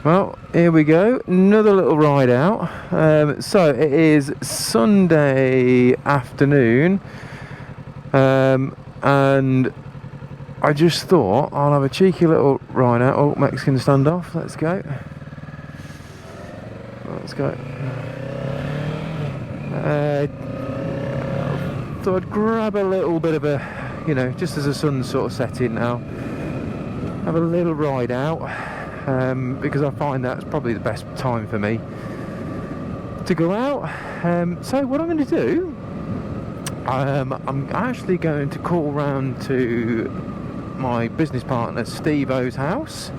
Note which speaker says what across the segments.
Speaker 1: Well, here we go, another little ride out. So it is Sunday afternoon, and I just thought I'll have a cheeky little ride out. Oh, Mexican standoff, let's go. Let's go. Thought I'd grab a little bit of a, just as the sun's sort of setting now, have a little ride out. Because I find that's probably the best time for me to go out. So what I'm going to do, I'm actually going to call round to my business partner Steve-O's house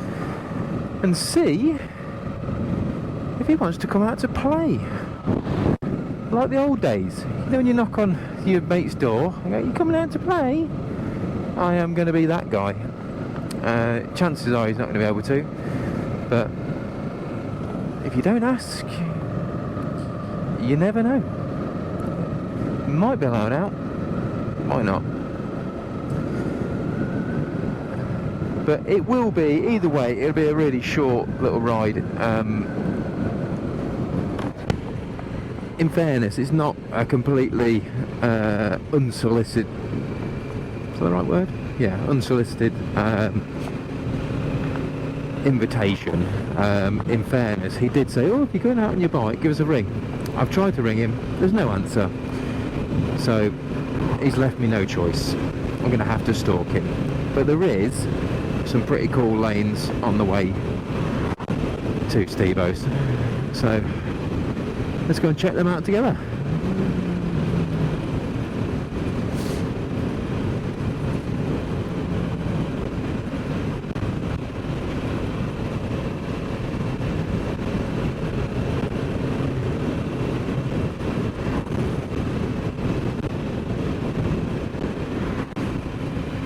Speaker 1: and see if he wants to come out to play like the old days. When you knock on your mate's door and go, "You coming out to play?" I am going to be that guy. Chances are he's not going to be able to, but if you don't ask, you never know. Might be allowed out, might not. But it will be, either way, it'll be a really short little ride. In fairness, it's not a completely unsolicited, is that the right word? Yeah, unsolicited invitation. In fairness, he did say, "Oh, if you're going out on your bike, give us a ring." I've tried to ring him, there's no answer, so he's left me no choice. I'm going to have to stalk him. But there is some pretty cool lanes on the way to Steve-O's, so let's go and check them out together.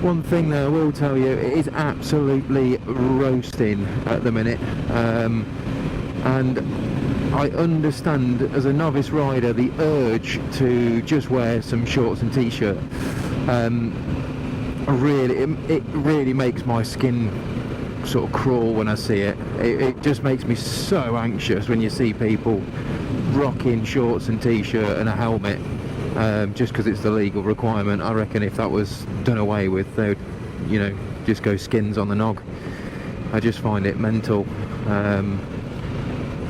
Speaker 1: One thing that I will tell you, it is absolutely roasting at the minute, and I understand as a novice rider the urge to just wear some shorts and t-shirt. It really makes my skin sort of crawl when I see it. It just makes me so anxious when you see people rocking shorts and t-shirt and a helmet. Just because it's the legal requirement. I reckon if that was done away with, they would, just go skins on the nog. I just find it mental.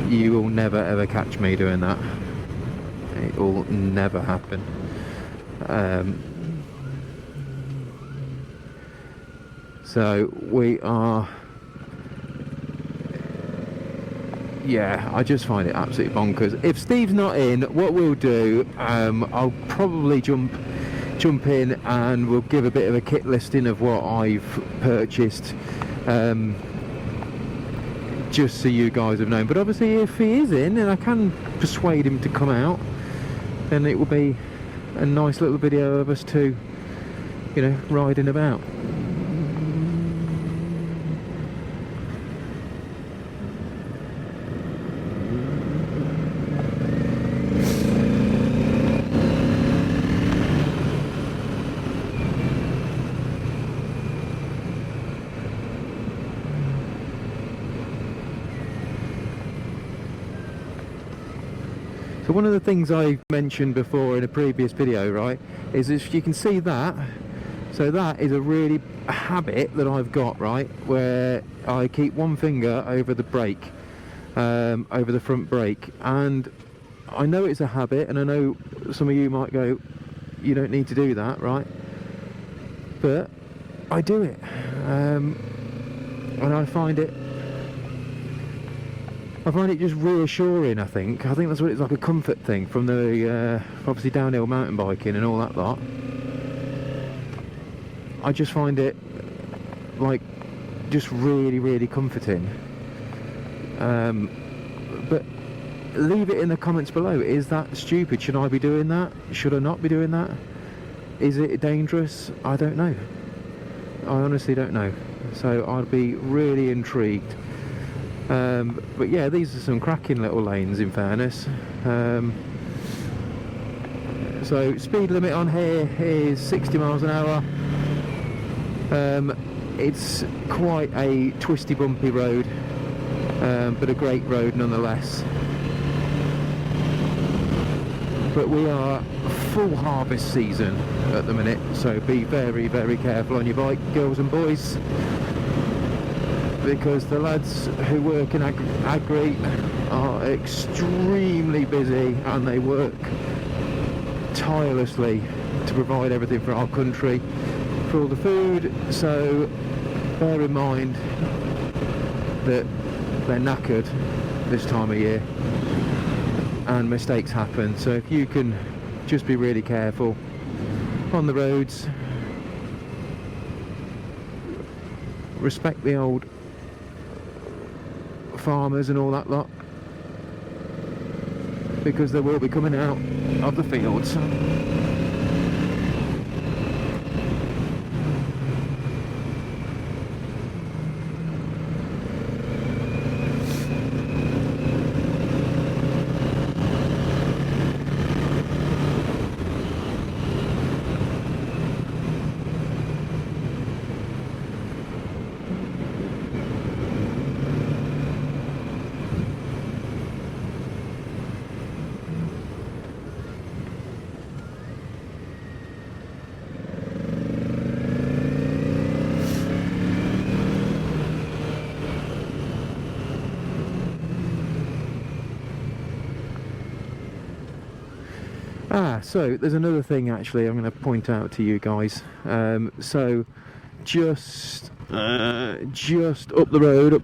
Speaker 1: You will never ever catch me doing that. It will never happen. So we are... Yeah, I just find it absolutely bonkers. If Steve's not in, what we'll do, I'll probably jump in and we'll give a bit of a kit listing of what I've purchased, just so you guys have known. But obviously if he is in and I can persuade him to come out, then it will be a nice little video of us two, riding about. So one of the things I mentioned before in a previous video, right, is if you can see that, so that is a habit that I've got, right, where I keep one finger over the brake, over the front brake, and I know it's a habit, and I know some of you might go, you don't need to do that, right, but I do it, and I find it just reassuring. I think that's what it's like, a comfort thing from the obviously downhill mountain biking and all that lot. I just find it like just really comforting. But leave it in the comments below. Is that stupid? Should I be doing that? Should I not be doing that? Is it dangerous? I don't know. I honestly don't know. So I'd be really intrigued. But yeah, these are some cracking little lanes, in fairness. So speed limit on here is 60 miles an hour. It's quite a twisty, bumpy road. but a great road nonetheless. But we are full harvest season at the minute, so be very, very careful on your bike, girls and boys, because the lads who work in agri are extremely busy and they work tirelessly to provide everything for our country, for all the food. So bear in mind that they're knackered this time of year and mistakes happen. So if you can just be really careful on the roads, respect the old farmers and all that lot, because they will be coming out of the fields. So there's another thing actually I'm going to point out to you guys. So just up the road up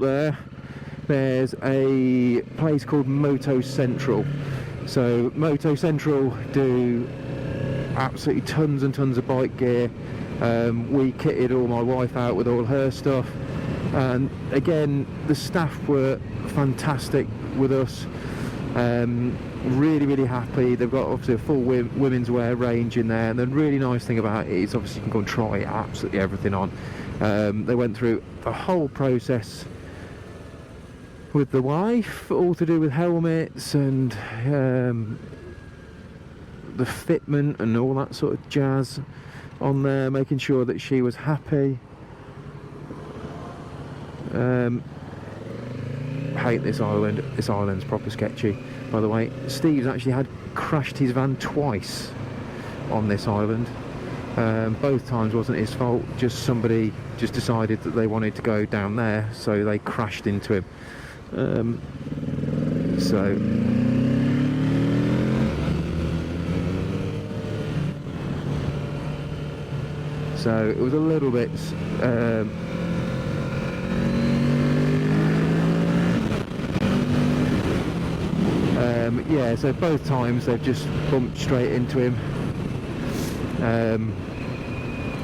Speaker 1: there's a place called Moto Central. So Moto Central do absolutely tons and tons of bike gear. We kitted all my wife out with all her stuff, and again the staff were fantastic with us. Really happy. They've got obviously a full women's wear range in there, and the really nice thing about it is obviously you can go and try absolutely everything on. They went through the whole process with the wife, all to do with helmets and the fitment and all that sort of jazz on there, making sure that she was happy. Hate this island. This island's proper sketchy, by the way. Steve's actually had crashed his van twice on this island. Both times wasn't his fault, just somebody just decided that they wanted to go down there, so they crashed into him. So it was a little bit yeah, so both times they've just bumped straight into him,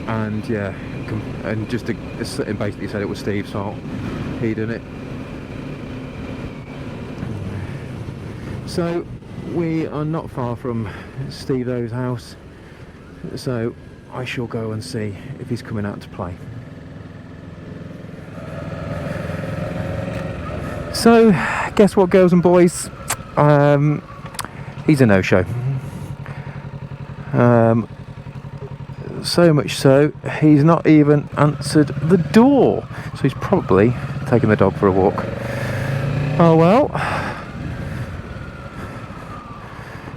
Speaker 1: and yeah, and just basically said it was Steve's fault, he done it. So we are not far from Steve-O's house, so I shall go and see if he's coming out to play. So guess what, girls and boys, he's a no-show. So much so he's not even answered the door, so he's probably taking the dog for a walk. Oh well,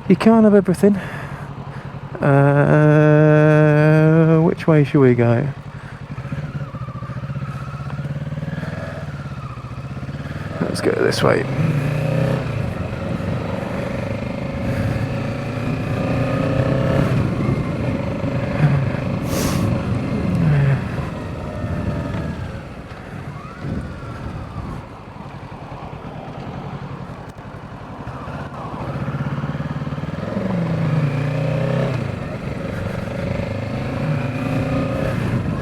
Speaker 1: you can't have everything. Which way should we go? Let's go this way.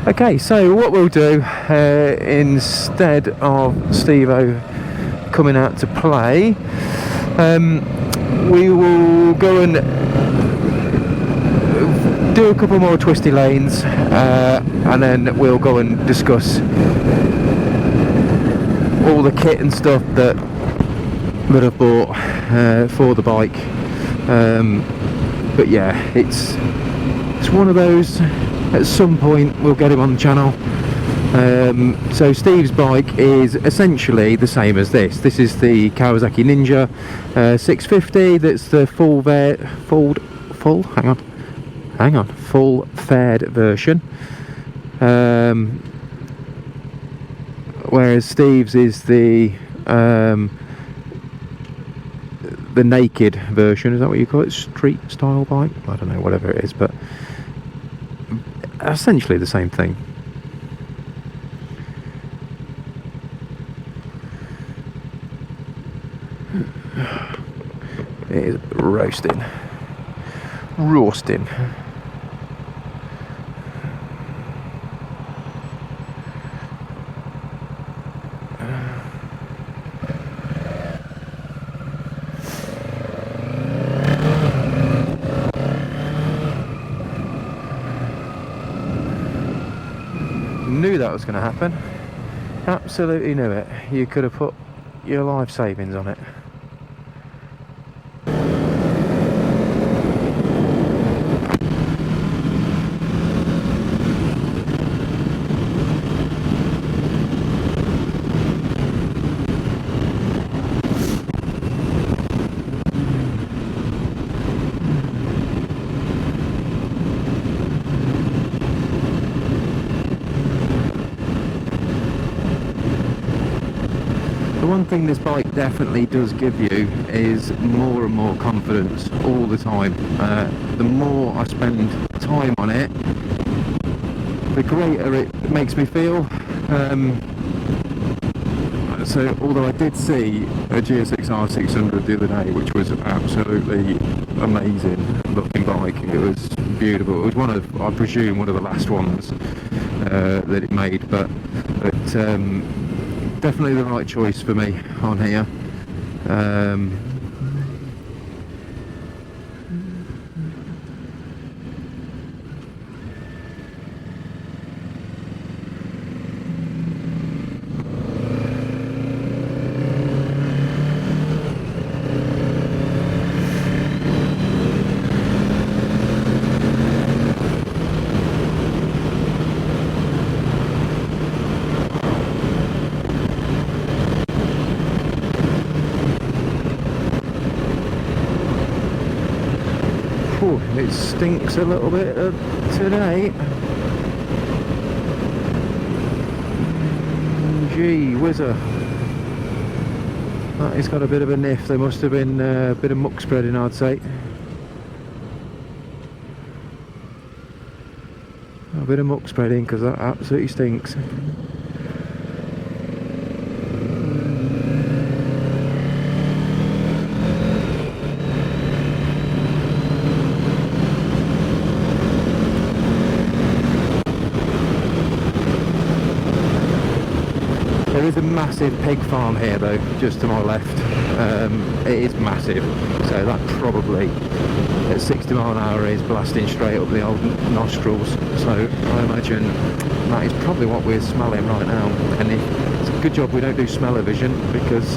Speaker 1: Okay, so what we'll do, instead of Steve-O coming out to play, we will go and do a couple more twisty lanes, and then we'll go and discuss all the kit and stuff that I've bought for the bike. But yeah, it's one of those. At some point we'll get him on the channel, So Steve's bike is essentially the same as this. This is the Kawasaki Ninja 650. That's the full fared version. Whereas Steve's is the naked version. Is that what you call it? Street style bike? I don't know, whatever it is, but essentially the same thing. It is roasting. Knew that was going to happen. Absolutely knew it. You could have put your life savings on it. One thing this bike definitely does give you is more and more confidence all the time. The more I spend time on it, the greater it makes me feel. So although I did see a GSX-R 600 the other day, which was absolutely amazing looking bike, it was beautiful. It was one of, I presume, one of the last ones that it made, but definitely the right choice for me on here. It stinks a little bit today. Gee whizzer. That has got a bit of a niff. There must have been a bit of muck spreading, I'd say. A bit of muck spreading, because that absolutely stinks. There is a massive pig farm here though, just to my left. It is massive, so that probably at 60 mile an hour is blasting straight up the old nostrils. So I imagine that is probably what we're smelling right now. And it's a good job we don't do smell-o-vision, because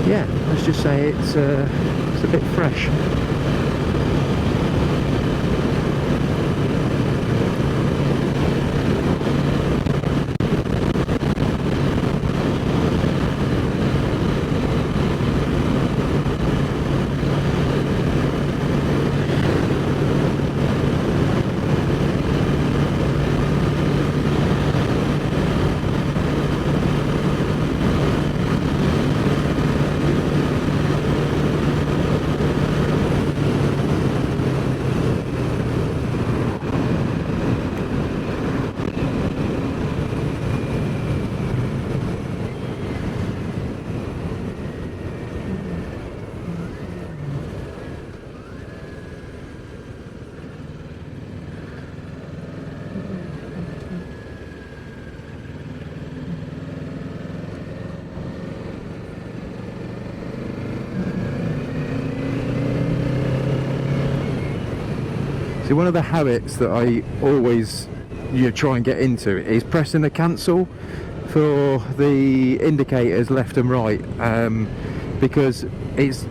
Speaker 1: yeah, let's just say it's a bit fresh. See, one of the habits that I always try and get into is pressing the cancel for the indicators left and right, because it's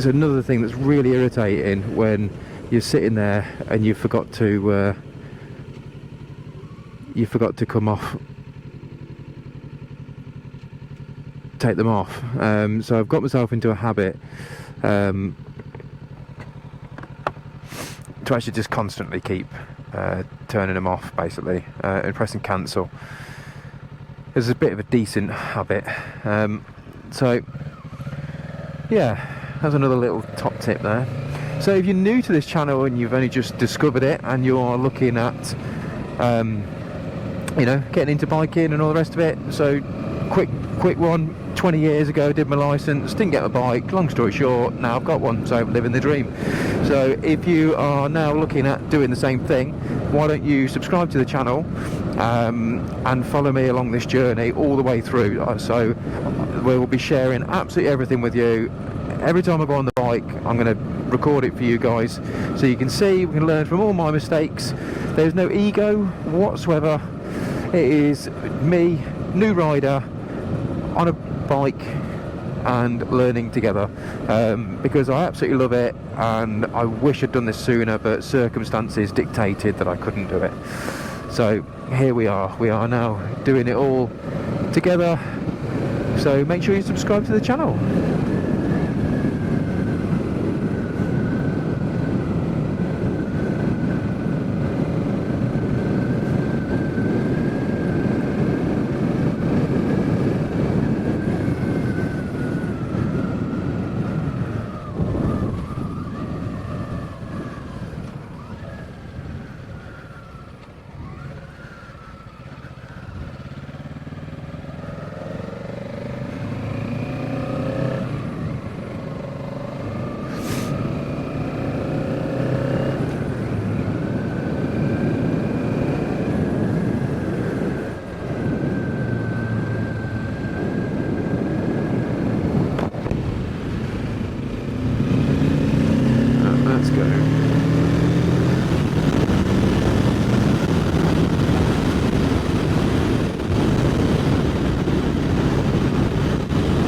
Speaker 1: another thing that's really irritating when you're sitting there and you forgot to you forgot to come off, take them off. So I've got myself into a habit to actually just constantly keep turning them off, basically, and pressing cancel. It's a bit of a decent habit. So yeah, that's another little top tip there. So if you're new to this channel and you've only just discovered it and you're looking at you know, getting into biking and all the rest of it, so quick one, 20 years ago did my license, didn't get a bike, long story short, now I've got one, so living the dream. So if you are now looking at doing the same thing, why don't you subscribe to the channel and follow me along this journey all the way through. So we'll be sharing absolutely everything with you. Every time I go on the bike, I'm going to record it for you guys so you can see, we can learn from all my mistakes. There's no ego whatsoever. It is me, new rider, on a bike and learning together, because I absolutely love it, and I wish I'd done this sooner, but circumstances dictated that I couldn't do it. So here we are now doing it all together. So make sure you subscribe to the channel.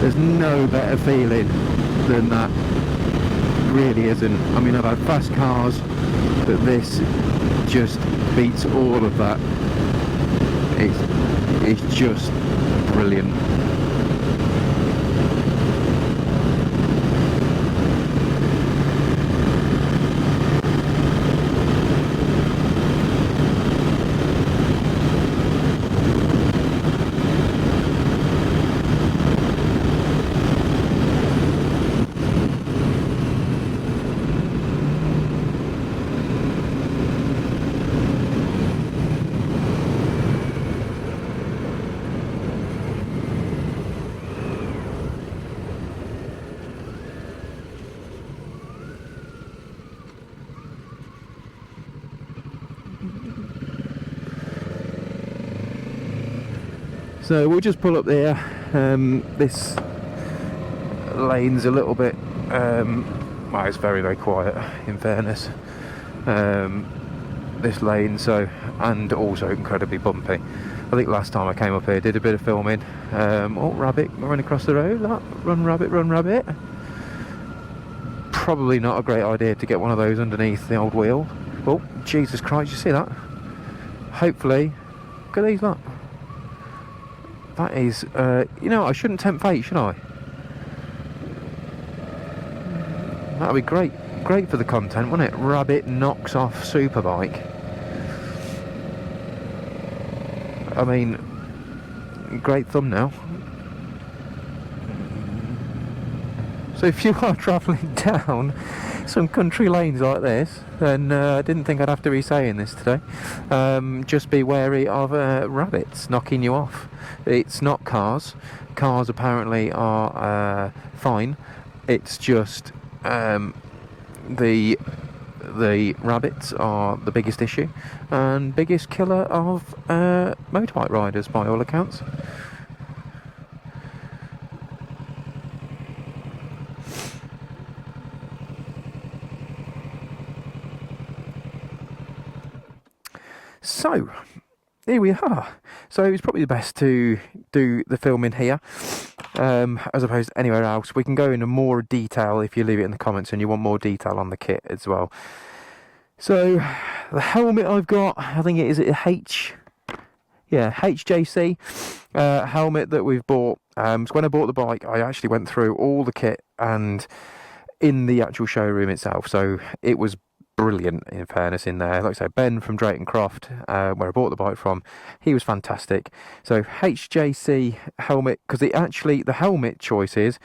Speaker 1: There's no better feeling than that, really isn't. I mean, I've had fast cars, but this just beats all of that. It's just brilliant. So we'll just pull up there. This lane's a little bit, well, it's very quiet in fairness, this lane, so, and also incredibly bumpy. I think last time I came up here, did a bit of filming. Oh, rabbit running across the road. Run rabbit, run rabbit. Probably not a great idea to get one of those underneath the old wheel. Oh, Jesus Christ, you see that? Hopefully, look at these, look. That is, you know, I shouldn't tempt fate, should I? That'd be great for the content, wouldn't it? Rabbit knocks off superbike. I mean, great thumbnail. So if you are travelling down some country lanes like this, then I didn't think I'd have to be saying this today. Just be wary of rabbits knocking you off. It's not cars. Cars apparently are fine. It's just the rabbits are the biggest issue and biggest killer of motorbike riders by all accounts. So here we are. So it's probably the best to do the filming here as opposed to anywhere else. We can go into more detail if you leave it in the comments and you want more detail on the kit as well. So the helmet I've got, I think it is a yeah, HJC helmet that we've bought. So when I bought the bike, I actually went through all the kit and in the actual showroom itself. So it was brilliant, in fairness, in there. Like I say, Ben from Drayton Croft, where I bought the bike from, he was fantastic. So HJC helmet, because the helmet choices,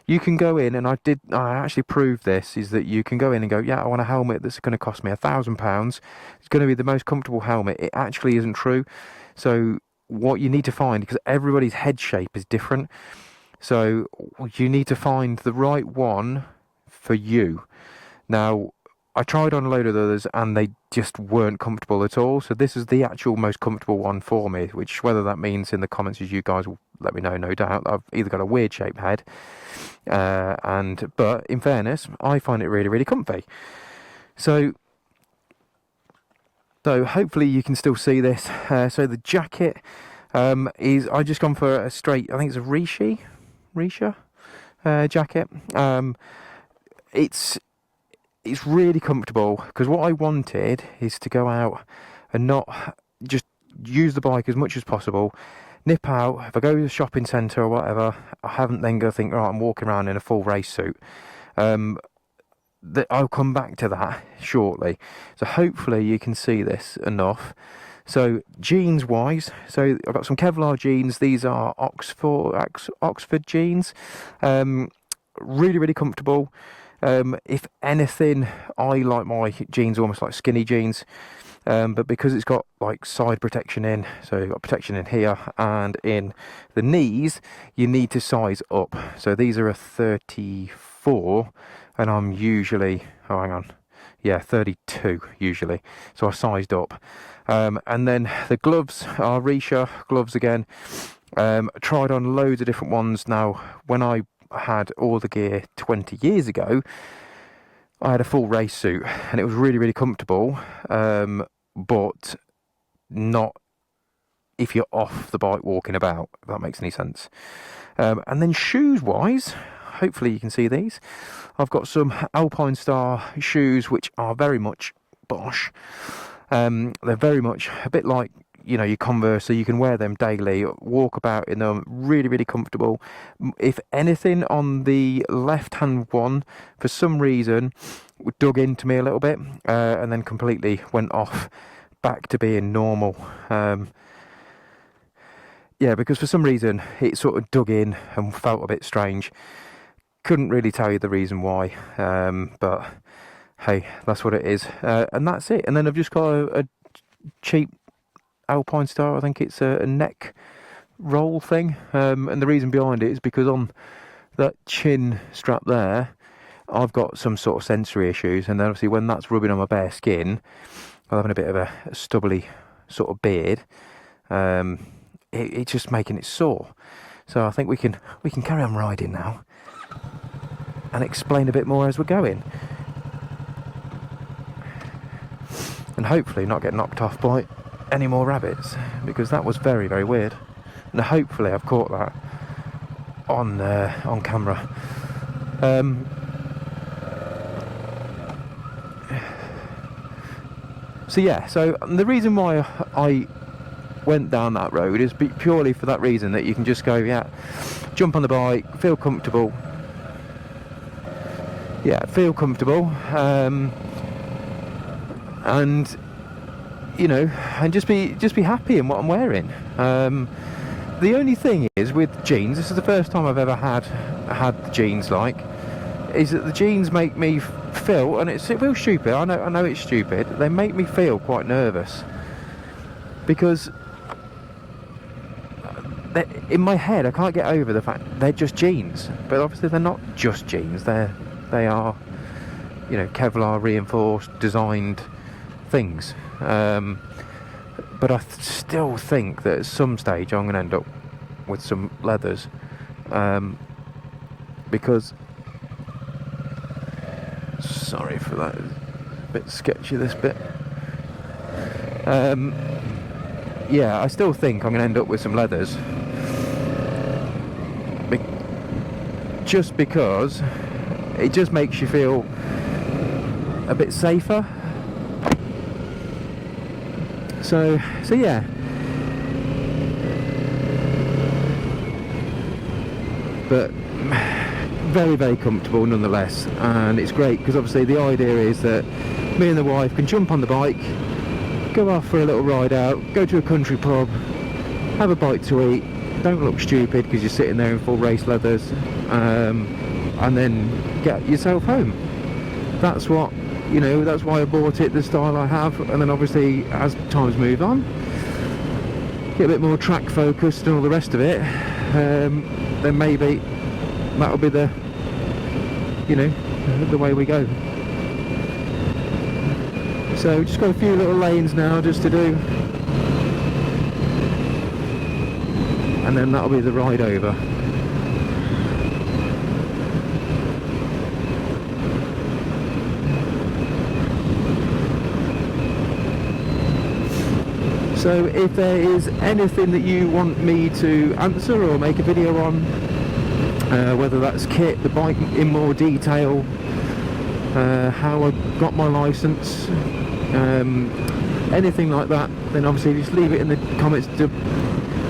Speaker 1: you can go in, and I actually proved this, is that you can go in and go, yeah, I want a helmet that's going to cost me £1,000. It's going to be the most comfortable helmet. It actually isn't true. So what you need to find, because everybody's head shape is different, so you need to find the right one for you. Now, I tried on a load of others and they just weren't comfortable at all. So this is the actual most comfortable one for me, which whether that means in the comments, as you guys will let me know, no doubt. I've either got a weird shaped head, but in fairness, I find it really, really comfy. So hopefully you can still see this. So the jacket is, I just gone for a straight, I think it's a Risha jacket. It's really comfortable, because what I wanted is to go out and not just use the bike as much as possible, nip out. If I go to the shopping centre or whatever, I haven't then got to think, right, I'm walking around in a full race suit. I'll come back to that shortly. So hopefully you can see this enough. So jeans wise, so I've got some Kevlar jeans. These are Oxford jeans. Really, really comfortable. If anything, I like my jeans almost like skinny jeans, but because it's got like side protection in, so you've got protection in here and in the knees, you need to size up. So these are a 34, and I'm usually, 32 usually, so I sized up. And then the gloves are Risha gloves again. Tried on loads of different ones. Now, when I had all the gear 20 years ago, I had a full race suit and it was really, really comfortable, but not if you're off the bike walking about, if that makes any sense. And then shoes wise, hopefully you can see these. I've got some Alpine Star shoes, which are very much Bosch. They're very much a bit like, your Converse, so you can wear them daily, walk about in them, really, really comfortable. If anything, on the left-hand one, for some reason, dug into me a little bit, and then completely went off back to being normal. Because for some reason, it sort of dug in and felt a bit strange. Couldn't really tell you the reason why, but hey, that's what it is. And that's it. And then I've just got a cheap Alpine Star, I think it's a neck roll thing, and the reason behind it is because on that chin strap there, I've got some sort of sensory issues, and then obviously when that's rubbing on my bare skin, I'm having a bit of a stubbly sort of beard, it's just making it sore. So I think we can carry on riding now and explain a bit more as we're going, and hopefully not get knocked off by any more rabbits, because that was very, very weird, and hopefully I've caught that on camera. So the reason why I went down that road is purely for that reason, that you can just go, jump on the bike, feel comfortable, and and just be happy in what I'm wearing. The only thing is with jeans, this is the first time I've ever had jeans is that the jeans make me feel, and it feels stupid, I know it's stupid, they make me feel quite nervous, because in my head I can't get over the fact they're just jeans, but obviously they're not just jeans, they are Kevlar reinforced, designed things. But I still think that at some stage I'm going to end up with some leathers, because, sorry for that, it's a bit sketchy this bit. I still think I'm going to end up with some leathers, just because it just makes you feel a bit safer. So yeah, but very, very comfortable nonetheless. And it's great because obviously the idea is that me and the wife can jump on the bike, go off for a little ride out, go to a country pub, have a bite to eat, don't look stupid because you're sitting there in full race leathers, and then get yourself home. That's what, you know, that's why I bought it the style I have. And then obviously as times move on, get a bit more track focused and all the rest of it, then maybe that'll be the, you know, the way we go. So just got a few little lanes now just to do, and then that'll be the ride over. So if there is anything that you want me to answer or make a video on, whether that's kit, the bike in more detail, how I got my licence, anything like that, then obviously just leave it in the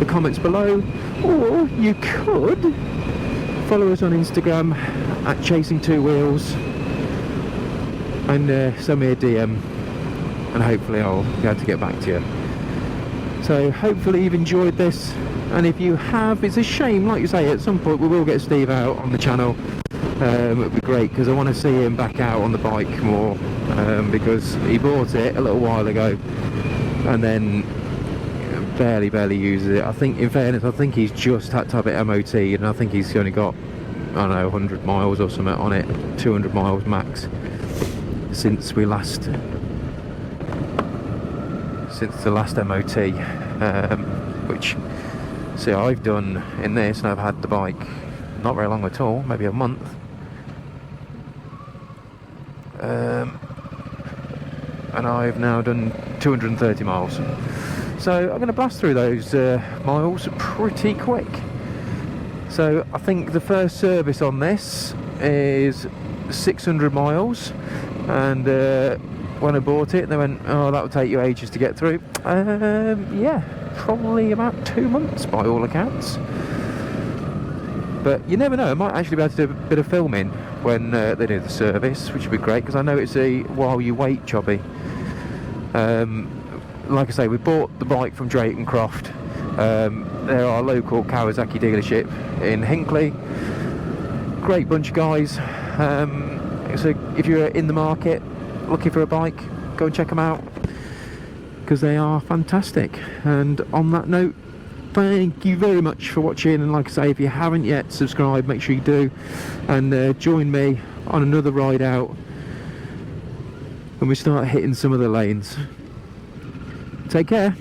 Speaker 1: comments below, or you could follow us on Instagram at Chasing Two Wheels and send me a DM, and hopefully I'll be able to get back to you. So hopefully you've enjoyed this, and if you have, it's a shame, like you say, at some point we will get Steve out on the channel. It would be great because I want to see him back out on the bike more, because he bought it a little while ago and then barely uses it. I think, in fairness, I think he's just had to have it MOT, and I think he's only got, I don't know, 100 miles or something on it, 200 miles max since the last MOT, which, see, I've done in this, and I've had the bike not very long at all, maybe a month, and I've now done 230 miles. So I'm going to blast through those miles pretty quick. So I think the first service on this is 600 miles, and when I bought it, they went, oh, that will take you ages to get through. Yeah, probably about 2 months by all accounts. But you never know, I might actually be able to do a bit of filming when they do the service, which would be great, because I know it's a while you wait jobby. Like I say, we bought the bike from Drayton Croft. They're our local Kawasaki dealership in Hinckley. Great bunch of guys. So if you're in the market looking for a bike, go and check them out, because they are fantastic. And on that note, thank you very much for watching, and like I say, if you haven't yet subscribed, make sure you do, and join me on another ride out when we start hitting some of the lanes. Take care.